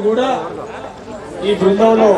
కూడా ఈ బృందంలో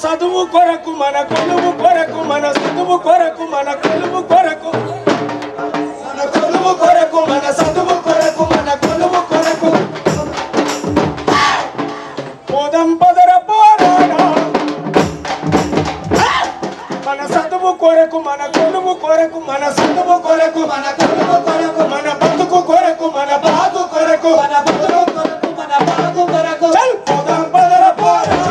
చదువు కొరకు మన కొలువు కొరకు మన చదువు కొరకు మన కొలువు కొరకు మన కొలువు కొరకు మన చదువు కొరకు మన కొలువు కొరకు పోదం పదర పోరాడా మన చదువు కొరకు మన కొలువు కొరకు మన చదువు కొరకు మన కొలువు కొరకు మన బతుకు కొరకు మన బాగు కొరకు మన బతుకు కొరకు మన బాగు కొరకు పోదం పదర పోరాడా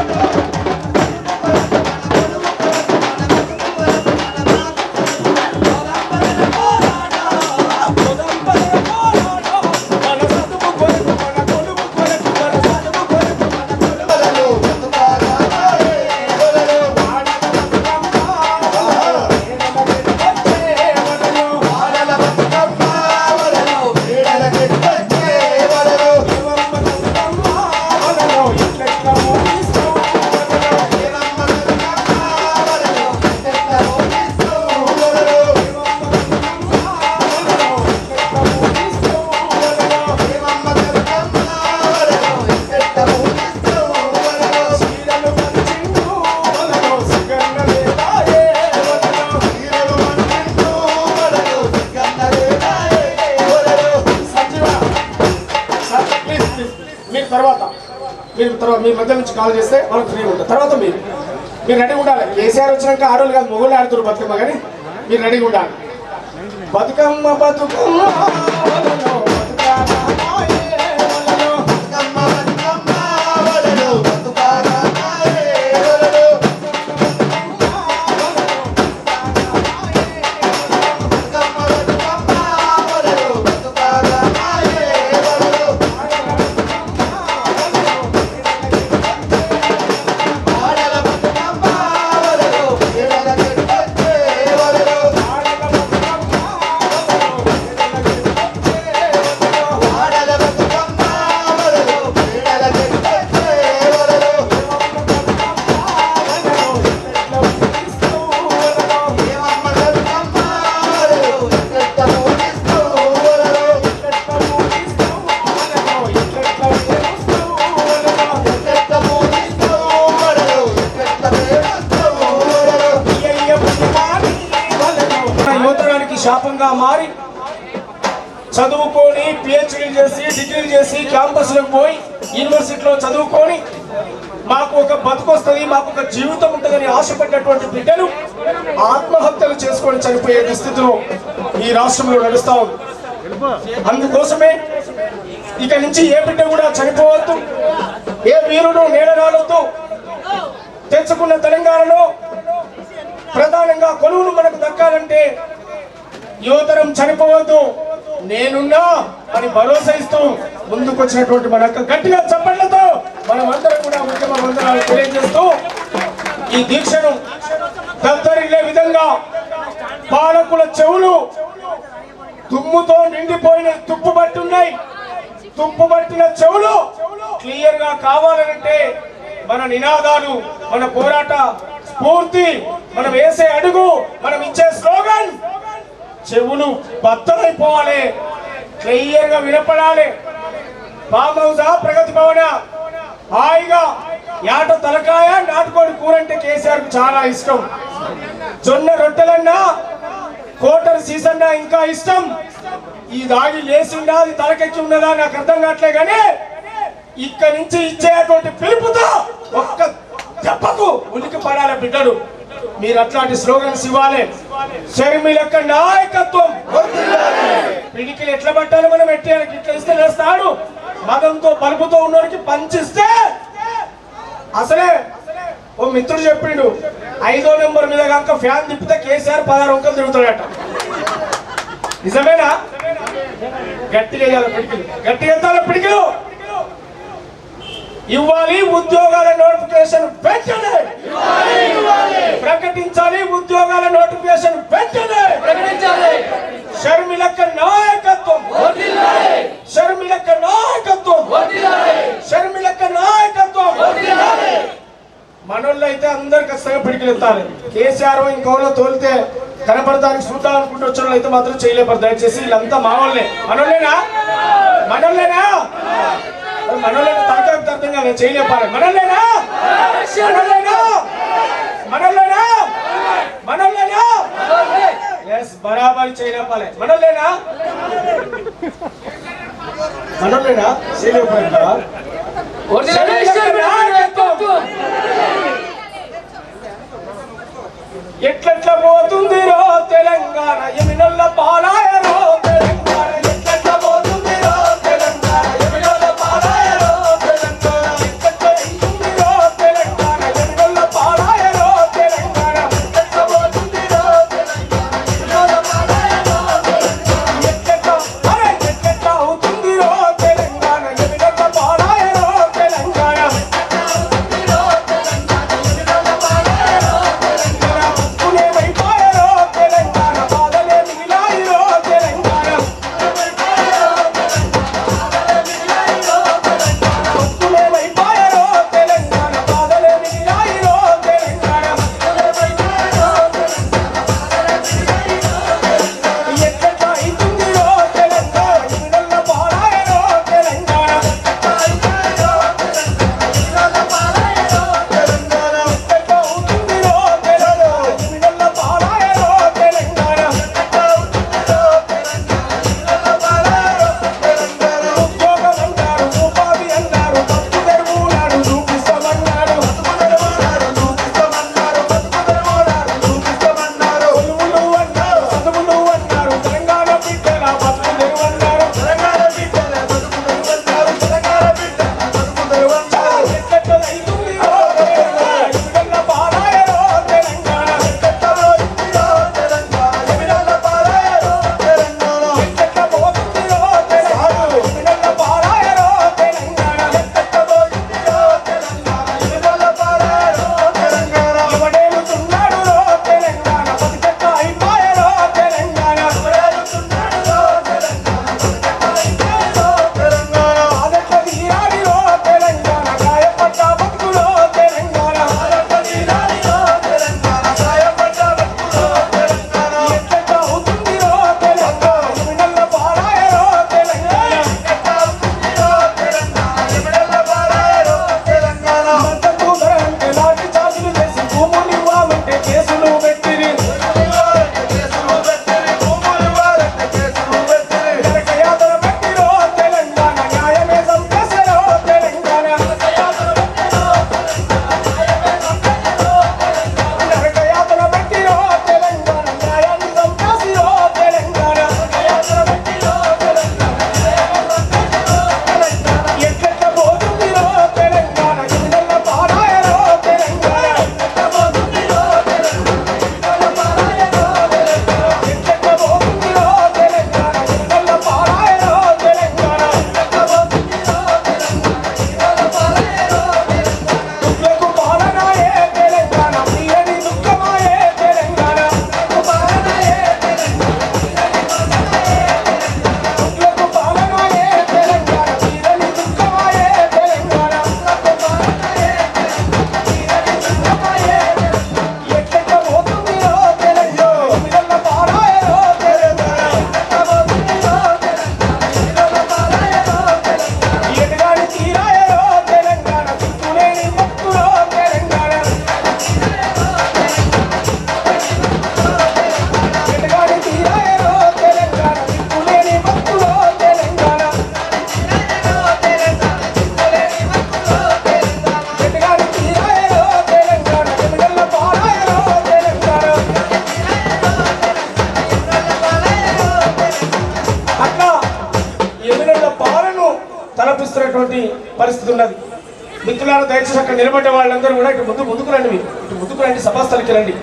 మీ మధ్య నుంచి కాల్ చేస్తే వాళ్ళకి ఫ్రీ ఉంటుంది. తర్వాత మీరు రెడీ ఉండాలి. కేసీఆర్ వచ్చినాక ఆడోళ్ళు కాదు మొగోళ్ళు ఆడుతున్నారు బతుకమ్మ, కానీ మీరు రెడీగా ఉండాలి. బతుకమ్మ బతుకమ్మ భాగంగా మారి చదువుకొని పిహెచ్డీలు చేసి డిగ్రీలు చేసి క్యాంపస్లకు పోయి యూనివర్సిటీలో చదువుకొని మాకు ఒక బతుకు వస్తుంది, మాకు ఒక జీవితం ఉంటుందని ఆశపడ్డటువంటి బిడ్డలు ఆత్మహత్యలు చేసుకొని చనిపోయే దుస్థితిలో ఈ రాష్ట్రంలో నడుస్తా ఉంది. అందుకోసమే ఇక నుంచి ఏ బిడ్డ కూడా చనిపోవద్దు, ఏ వీరుడు నేలరాలొద్దు. తెచ్చుకున్న తెలంగాణలో ప్రధానంగా కొలువులు మనకు దక్కాలంటే యువతరం చనిపోవద్దు, నేనున్నా అని భరోసా ఇస్తూ ముందుకొచ్చినటువంటి మన గట్టిగా చప్పట్లతో మనం అందరం కూడా ఉద్యమ వందనాలు తెలియజేస్తూ ఈ దీక్షను దత్తరిల్లే విధంగా పాలకుల చెవులు దుమ్ముతో నిండిపోయిన తుప్పుబట్టున్నాయి. తుప్పుబట్టిన చెవులు క్లియర్ గా కావాలంటే మన నినాదాలు, మన పోరాట స్ఫూర్తి, మనం వేసే అడుగు, మనం ఇచ్చే స్లోగన్ చెవులు బద్దలైపోవాలి, క్లియర్ గా వినపడాలి. ఫామ్ హౌసా ప్రగతి భవన హాయిగా యాట తలకాయ నాటుకోడి కూర అంటే కేసీఆర్ కు చాలా ఇష్టం. జొన్న రొట్టెలన్నా కోటర్ సీసన్నా ఇంకా ఇష్టం. ఈ దాగి లేచిందా అది తలకెక్కి ఉన్నదా నాకు అర్థం కావట్లే, కానీ ఇక్కడి నుంచి ఇచ్చేటువంటి పిలుపుతో ఒక్క దెబ్బకు ఉనికి పడాలి బిడ్డడు. మీరు అట్లాంటి స్లోగన్స్ ఇవ్వాలి. షర్మిలక్క నాయకత్వం, పిడికిలు ఎట్లా పట్టాలి మనం ఎట్టేయాలి, ఇట్లా ఇస్తే వేస్తాడు. మదంతో పలుపుతో ఉన్నోడికి పంచిస్తే అసలే ఓ మిత్రుడు చెప్పిండు 5వ నెంబర్ మీద కనుక ఫ్యాన్ తిప్పితే కేసీఆర్ 16 వంకలు తిరుగుతాడట. నిజమేనా? గట్టిగా వేయాలి పిడికిలు, గట్టిగా ఎత్తాలి పిడికిలు. ఇవ్వాలి ఉద్యోగాల నోటిఫికేషన్ వెంటనే ప్రకటించాలి, ఉద్యోగాల నోటిఫికేషన్ వెంటనే ప్రకటించాలి. షర్మిలక్క నాయకత్వం, షర్మిలక్క నాయకత్వం, షర్మిలక్క నాయకత్వం. మనోళ్ళు అయితే అందరు ఖచ్చితంగా పిడికిలు ఎత్తాలి. కేసీఆర్ ఇంకోలో తోలితే కనపడడానికి చూద్దాం అనుకుంటూ వచ్చిన వాళ్ళు అయితే మాత్రం చేయలేపారు. దయచేసి వీళ్ళంతా మా వాళ్ళే. మనోళ్ళేనా? మనోళ్ళేనా? మనోళ్ళని తనకు అర్థం కాదు, చేయలేపారు. మనోళ్ళేనా? మనోళ్ళేనా? మనోళ్ళేనా? మనోళ్ళేనా? ఎస్, బరాబరి చేయలేపాలి. మనోళ్ళేనా? మనోళ్ళేనా? చేయలేపారు. ఎట్లెట్లా పోతుందిరో తెలంగాణ, ఎమినొల్ల పాలాయరో తెలంగాణ, ఎట్లెట్లా పోతుందిరో తెలంగాణ, ఎమినొల్ల పాలాయరో తెలంగాణ, ఎట్లెట్లా పోతుందిరో తెలంగాణ, ఎమినొల్ల పాలాయరో తెలంగాణ, ఎట్లెట్లా పోతుందిరో తెలంగాణ, ఎమినొల్ల పాలాయరో తెలంగాణ, ఎట్లెట్లా ఎట్లెట్లా అవుతుందిరో తెలంగాణ, ఎమినొల్ల పాలాయరో తెలంగాణ. తెలంగాణ తలపిస్తున్నటువంటి పరిస్థితి ఉన్నది. మిత్రులారా, దయచేసి అక్కడ నిలబడ్డ వాళ్ళందరూ కూడా ఇటు ముందుకు రండి. మీరు ఇటు ముందుకు రండి, సభాస్థలికి రండి.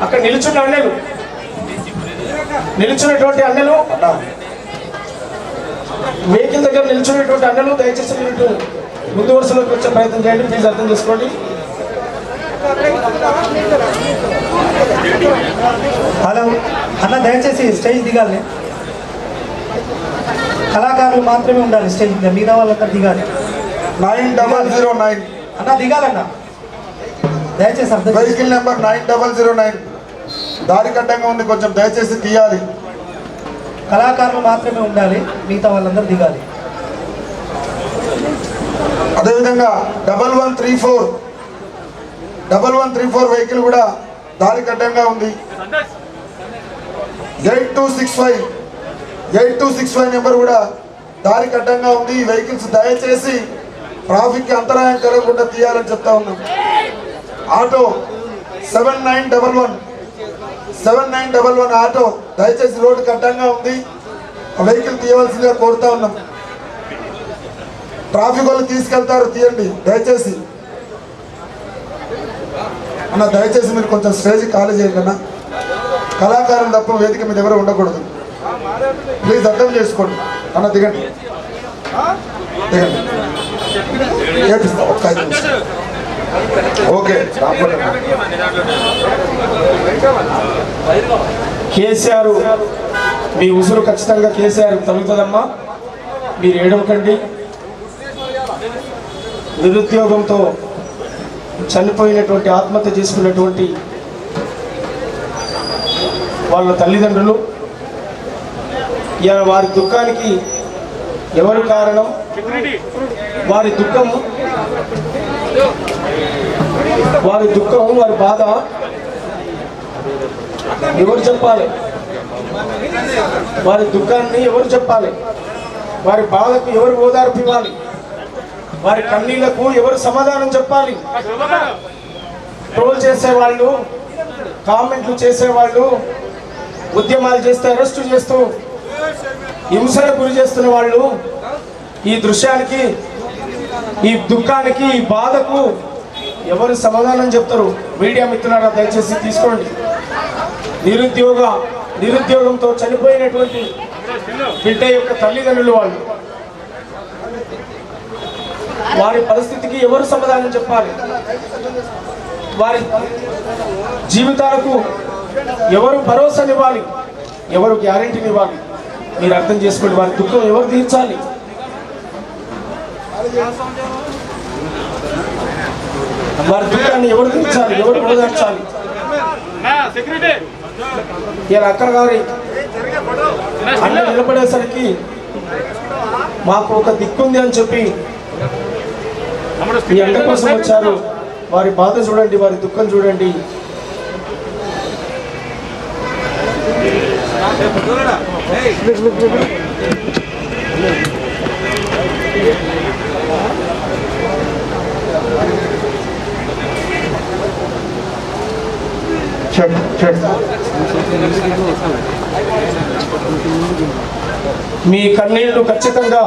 అక్కడ నిలుచున్న అన్నలు, నిలుచున్నటువంటి అన్నలు, వెహికల్ దగ్గర నిల్చున్నటువంటి అన్నలు దయచేసి మీరు ముందు వరుసలోకి వచ్చే ప్రయత్నం చేయండి. ప్లీజ్ అర్థం చేసుకోండి. హలో అన్న, దయచేసి స్టేజ్ దిగాలి. కళాకారులు మాత్రమే ఉండాలి స్టేజ్ మీద, మిగతా వాళ్ళంతా దిగాలి. 9009 అన్న దిగాలన్న, దయచేసి అర్థం. వెహికల్ నెంబర్ 9009 దారి కట్టంగా ఉంది, కొంచెం దయచేసి తీయాలి. కళాకారులు మాత్రమే ఉండాలి, మిగతా వాళ్ళందరూ దిగాలి. అదేవిధంగా 1134 వెహికల్ కూడా దారి కట్టంగా ఉంది. 8265 నెంబర్ కూడా దారి కట్టంగా ఉంది. ఈ వెహికల్స్ దయచేసి ట్రాఫిక్కి అంతరాయం కలగకుండా తీయాలని చెప్తా ఉన్నాం. ఆటో 7911 ఆటో దయచేసి రోడ్డు కట్టంగా ఉంది, ఆ వెహికల్ తీయవలసిందిగా కోరుతా ఉన్నాం. ట్రాఫిక్ వాళ్ళు తీసుకెళ్తారు, తీయండి దయచేసి. అన్న దయచేసి మీరు కొంచెం స్టేజ్ ఖాళీ చేయండి అన్న. కళాకారం తప్ప వేదిక మీద ఎవరు ఉండకూడదు, ప్లీజ్ అర్థం చేసుకోండి. అన్న దిగండి, దిగండి, ఏపిస్తా ఒక్క 5 నిమిషాలు. ఓకే, కేసీఆర్ మీ ఉసురు ఖచ్చితంగా కేసీఆర్ తగ్గుతుందమ్మా, మీరు ఏడవకండి. నిరుద్యోగంతో చనిపోయినటువంటి, ఆత్మహత్య చేసుకున్నటువంటి వాళ్ళ తల్లిదండ్రులు, వారి దుఃఖానికి ఎవరు కారణం? వారి దుఃఖం, వారి బాధ ఎవరు చెప్పాలి? వారి దుఃఖాన్ని ఎవరు చెప్పాలి? వారి బాధకు ఎవరు ఓదార్పు ఇవ్వాలి? వారి కన్నీళ్లకు ఎవరు సమాధానం చెప్పాలి? ట్రోల్ చేసేవాళ్ళు, కామెంట్లు చేసేవాళ్ళు, ఉద్యమాలు చేస్తే అరెస్టు చేస్తూ హింసలకు గురి చేస్తున్న వాళ్ళు ఈ దృశ్యానికి, ఈ దుఃఖానికి, ఈ బాధకు ఎవరు సమాధానం చెప్తారు? మీడియా మిత్రులారా దయచేసి తీసుకోండి. నిరుద్యోగంతో చనిపోయినటువంటి బిడ్డ యొక్క తల్లిదండ్రులు వాళ్ళు, వారి పరిస్థితికి ఎవరు సమాధానం చెప్పాలి? వారి జీవితాలకు ఎవరు భరోసానివ్వాలి? ఎవరు గ్యారెంటీనివ్వాలి? మీరు అర్థం చేసుకోండి. వారి దుఃఖం ఎవరు తీర్చాలి? వారి దుఃఖాన్ని ఎవరు తీర్చాలి? ఎవరు ఓదార్చాలి? ఇలా అక్కడ గారి అన్న నిలబడేసరికి మాకు ఒక దిక్కుంది అని చెప్పి ఈ అండ కోసం వచ్చారు. వారి బాధ చూడండి, వారి దుఃఖం చూడండి. మీ కన్నీళ్లు ఖచ్చితంగా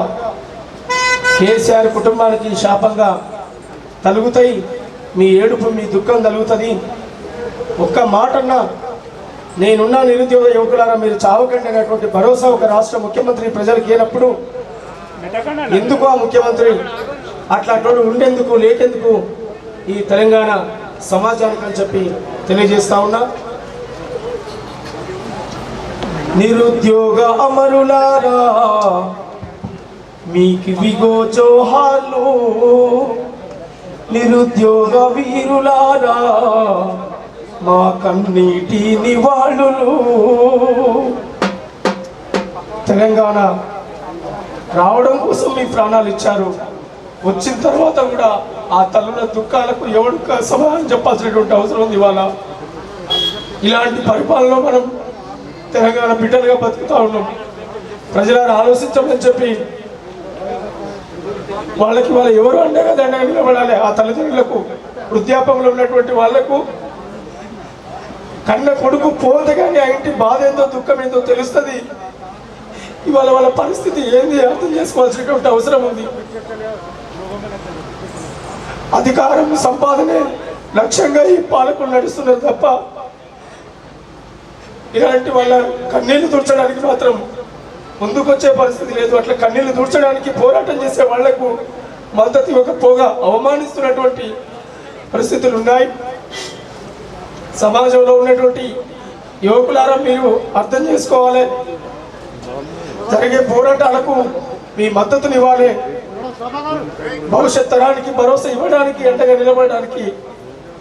కేసీఆర్ కుటుంబానికి శాపంగా తలుగుతాయి. మీ ఏడుపు, మీ దుఃఖం తలుగుతుంది. ఒక్క మాటన్నా నేనున్న నిరుద్యోగ యువకులారా మీరు చావకండి అనేటువంటి భరోసా ఒక రాష్ట్ర ముఖ్యమంత్రి ప్రజలకు లేనప్పుడు ఎందుకు ఆ ముఖ్యమంత్రి అట్లాంటి ఉండేందుకు, లేకెందుకు ఈ తెలంగాణ సమాజానికి అని చెప్పి తెలియజేస్తా ఉన్నా. నిరుద్యోగ అమరులారా మీకు విగో జోహార్లు, నిరుద్యోగ వీరులారా మా కన్నీటి నివాళులు. తెలంగాణ రావడం కోసం మీ ప్రాణాలు ఇచ్చారు. వచ్చిన తర్వాత కూడా ఆ తల్లుల దుఃఖాలకు ఎవరు సమాధానం చెప్పాల్సినటువంటి అవసరం ఉంది. ఇవాళ ఇలాంటి పరిపాలనలో మనం తెలంగాణ బిడ్డలుగా బతుకుతా ఉన్నాం. ప్రజలను ఆలోచించమని చెప్పి వాళ్ళకి వాళ్ళు ఎవరు అండగా దండగా నిలబడాలి. ఆ తల్లిదండ్రులకు, వృద్ధాపంలో ఉన్నటువంటి వాళ్లకు కన్న కొడుకు పోతే కానీ ఆ ఇంటి బాధ ఏందో, దుఃఖం ఏందో తెలుస్తుంది. ఇవాళ వాళ్ళ పరిస్థితి ఏంది అర్థం చేసుకోవాల్సినటువంటి అవసరం ఉంది. అధికారం సంపాదనే లక్ష్యంగా ఈ పాలకులు నడుస్తున్నారు తప్ప ఇలాంటి వాళ్ళ కన్నీళ్లు తుడచడానికి మాత్రం ముందుకొచ్చే పరిస్థితి లేదు. అట్లా కన్నీళ్లు తుడచడానికి పోరాటం చేసే వాళ్లకు మద్దతు ఇవ్వకపోగా అవమానిస్తున్నటువంటి పరిస్థితులు ఉన్నాయి. సమాజంలో ఉన్నటువంటి యువకులారా మీరు అర్థం చేసుకోవాలి, జరిగే పోరాటాలకు మీ మద్దతునివ్వాలి. భవిష్యత్ తరానికి భరోసా ఇవ్వడానికి ఎంతగా నిలబడడానికి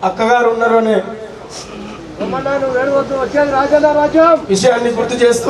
అక్కగారు ఉన్నారు అనే విషయాన్ని గుర్తు చేస్తూ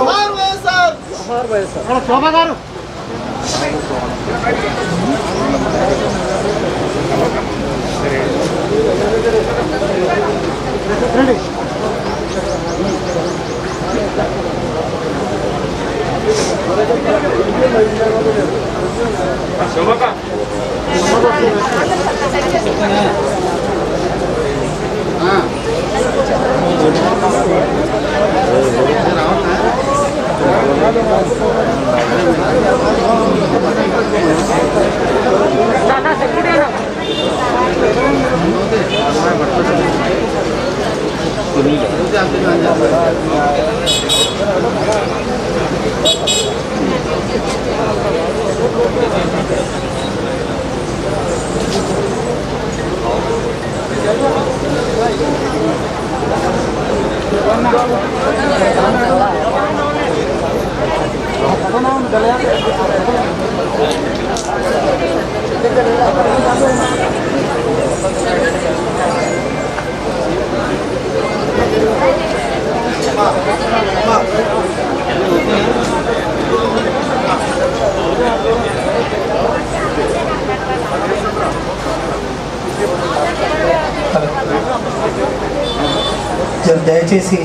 దయచేసి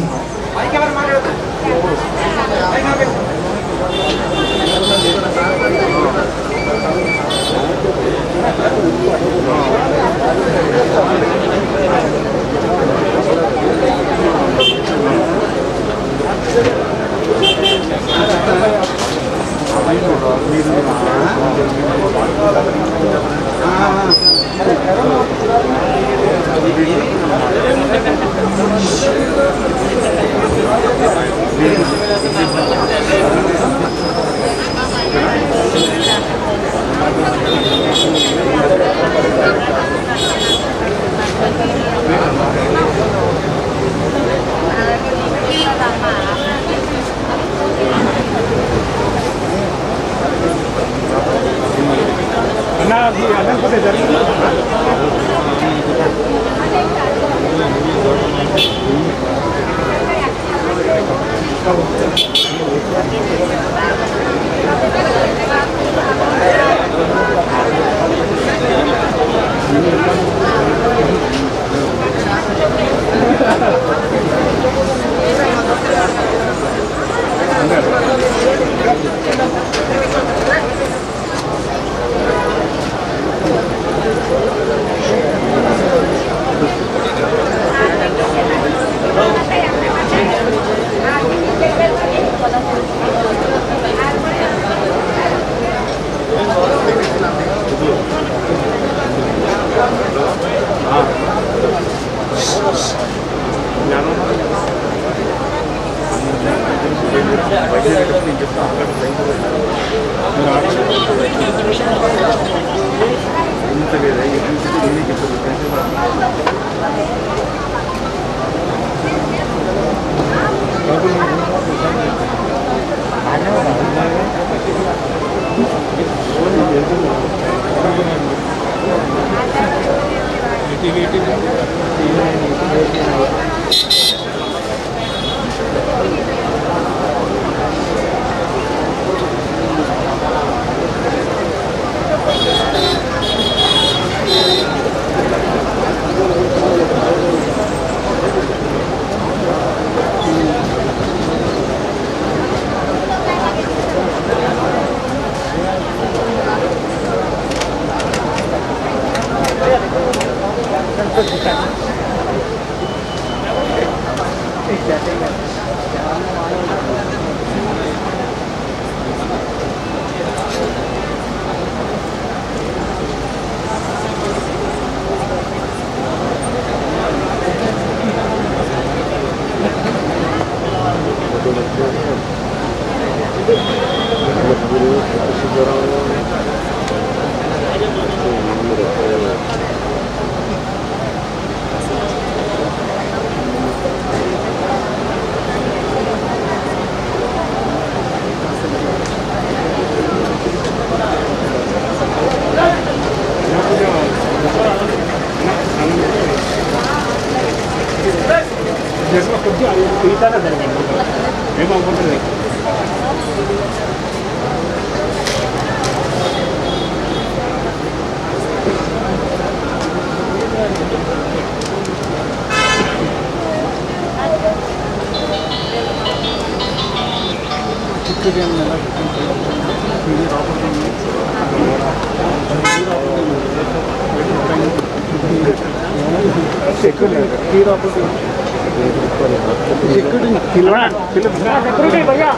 सिक्योरिटी भैया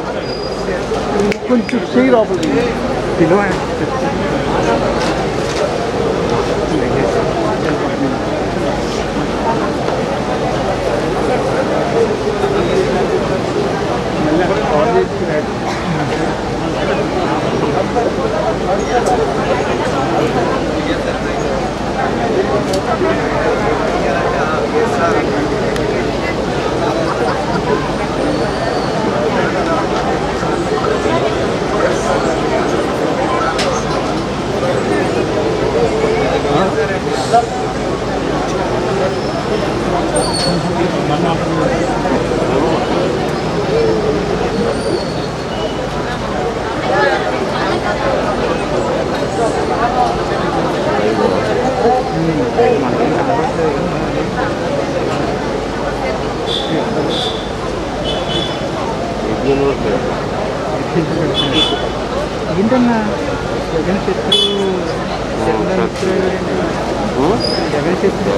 కొంచెం సही లోపలికి కిలో ఏంటన్నా జగన్ శత్రు జగన్ శత్రు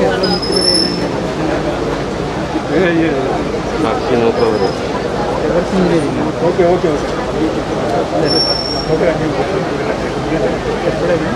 ఓకే ఓకే ఓకే ఎప్పుడైనా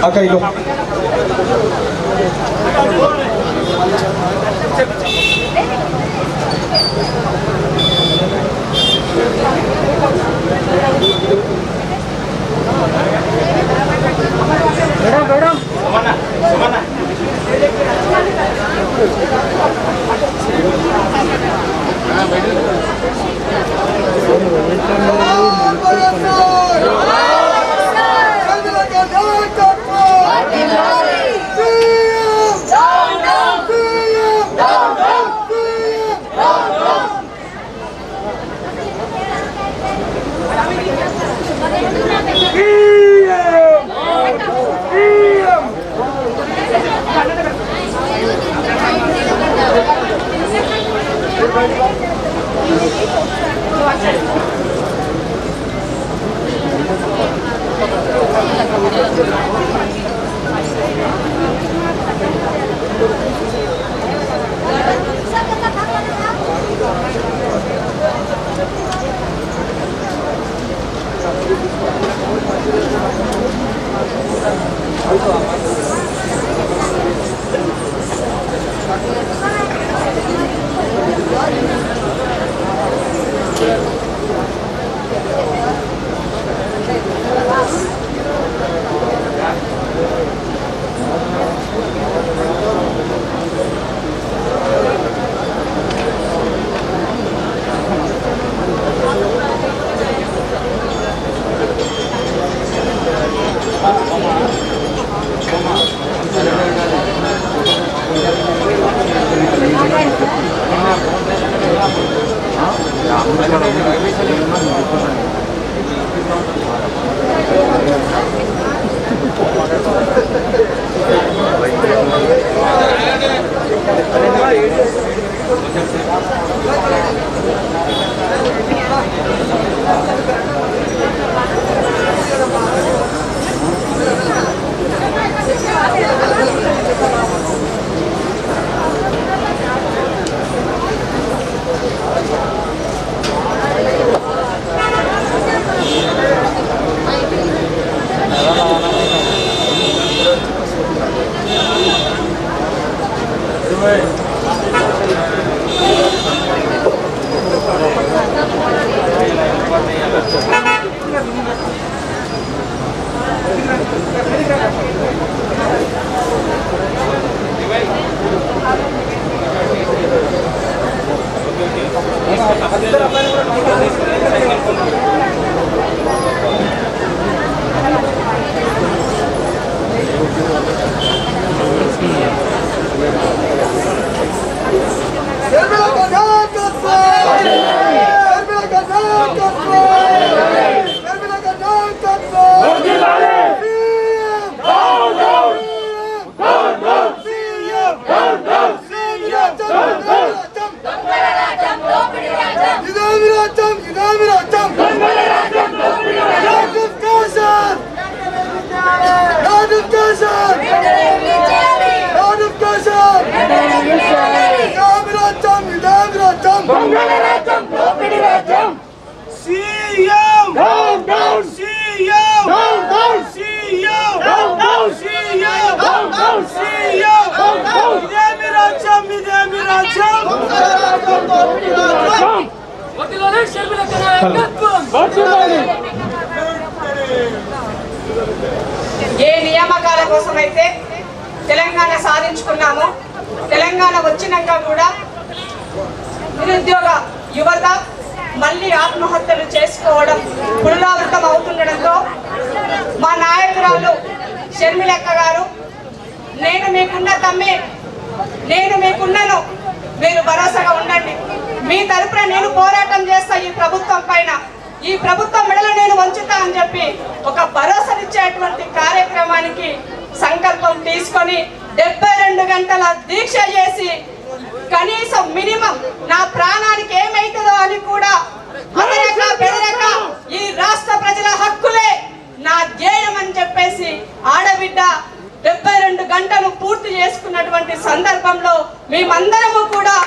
అక్క ఇల్లు Let's go! ఏ నియామకాల కోసమైతే తెలంగాణ సాధించుకున్నామో, తెలంగాణ వచ్చినాక కూడా నిరుద్యోగ యువత మళ్ళీ ఆత్మహత్యలు చేసుకోవడం పునరావృతం అవుతుండడంతో మా నాయకురాలు షర్మిలక్క గారు, నేను మీకున్న తమ్మే, నేను మీకున్నాను, మీరు భరోసాగా ఉండండి, మీ తరపున నేను పోరాటం చేస్తా, ఈ ప్రభుత్వం పైన, ఈ ప్రభుత్వం మెడలో నేను వంచుతా అని చెప్పి ఒక భరోసానిచ్చేటువంటి కార్యక్రమానికి సంకల్పం తీసుకొని 72 గంటల దీక్ష చేసి కనీసం మినిమం నా ప్రాణానికి ఏమైతుందో అని కూడా అదనక బెదరక ఈ రాష్ట్ర ప్రజల హక్కులే నా ధ్యేయం అని చెప్పేసి ఆడబిడ్డ 72 గంటలు పూర్తి చేసుకున్నటువంటి సందర్భంలో మేమందరము కూడా